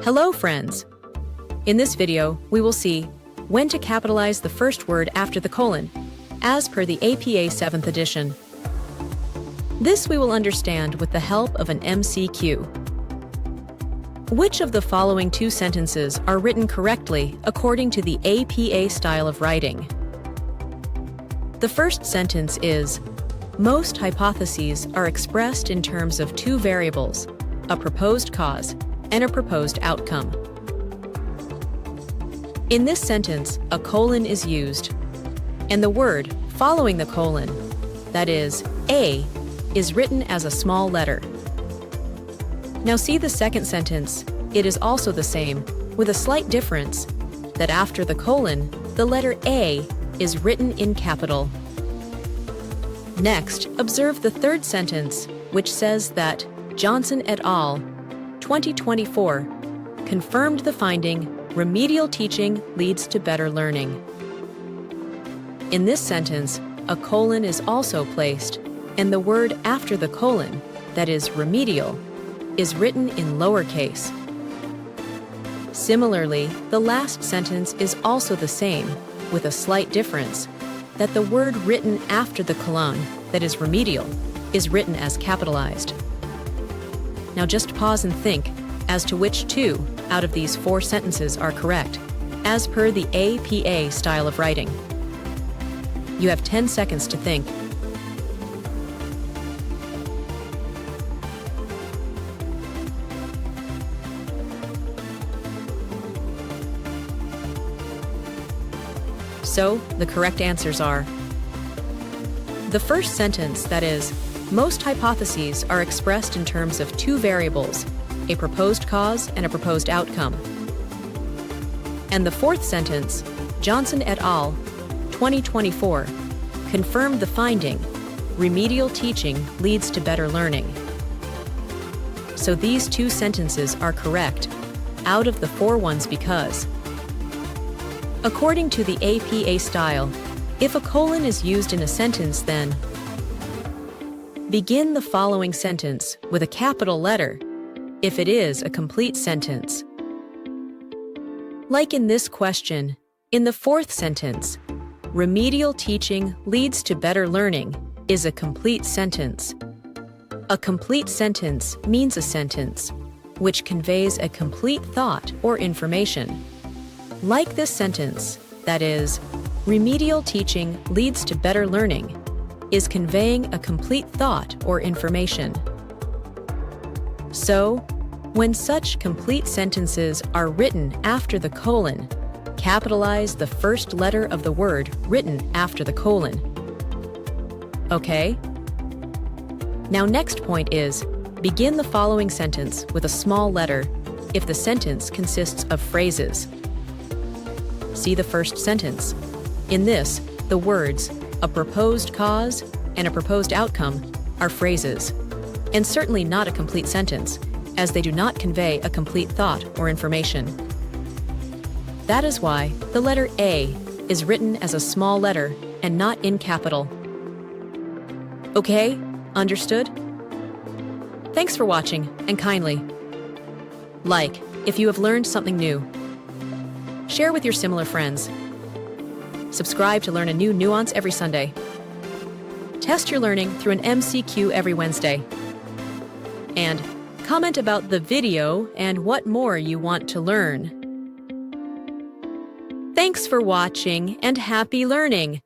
Hello, friends! In this video, we will see when to capitalize the first word after the colon, as per the APA 7th edition. This we will understand with the help of an MCQ. Which of the following two sentences are written correctly according to the APA style of writing? The first sentence is, most hypotheses are expressed in terms of two variables, a proposed cause and a proposed outcome. In this sentence, a colon is used, and the word following the colon, that is, A, is written as a small letter. Now see the second sentence. It is also the same, with a slight difference, that after the colon, the letter A is written in capital. Next, observe the third sentence, which says that Johnson et al. 2024 confirmed the finding, remedial teaching leads to better learning. In this sentence, a colon is also placed, and the word after the colon, that is remedial, is written in lowercase. Similarly, the last sentence is also the same, with a slight difference, that the word written after the colon, that is remedial, is written as capitalized. Now just pause and think as to which two out of these four sentences are correct, as per the APA style of writing. You have 10 seconds to think. So, the correct answers are: the first sentence, that is, most hypotheses are expressed in terms of two variables, a proposed cause and a proposed outcome. And the fourth sentence, Johnson et al. 2024 confirmed the finding, remedial teaching leads to better learning. So these two sentences are correct out of the four ones because, according to the APA style, if a colon is used in a sentence, then begin the following sentence with a capital letter if it is a complete sentence. Like in this question, in the fourth sentence, remedial teaching leads to better learning is a complete sentence. A complete sentence means a sentence which conveys a complete thought or information. Like this sentence, that is, remedial teaching leads to better learning, is conveying a complete thought or information. So, when such complete sentences are written after the colon, capitalize the first letter of the word written after the colon. Okay? Now next point is, begin the following sentence with a small letter if the sentence consists of phrases. See the first sentence. In this, the words a proposed cause and a proposed outcome are phrases, and certainly not a complete sentence, as they do not convey a complete thought or information. That is why the letter A is written as a small letter and not in capital. Okay? Understood? Thanks for watching, and kindly like if you have learned something new. Share with your similar friends. Subscribe to learn a new nuance every Sunday. Test your learning through an MCQ every Wednesday. And comment about the video and what more you want to learn. Thanks for watching and happy learning!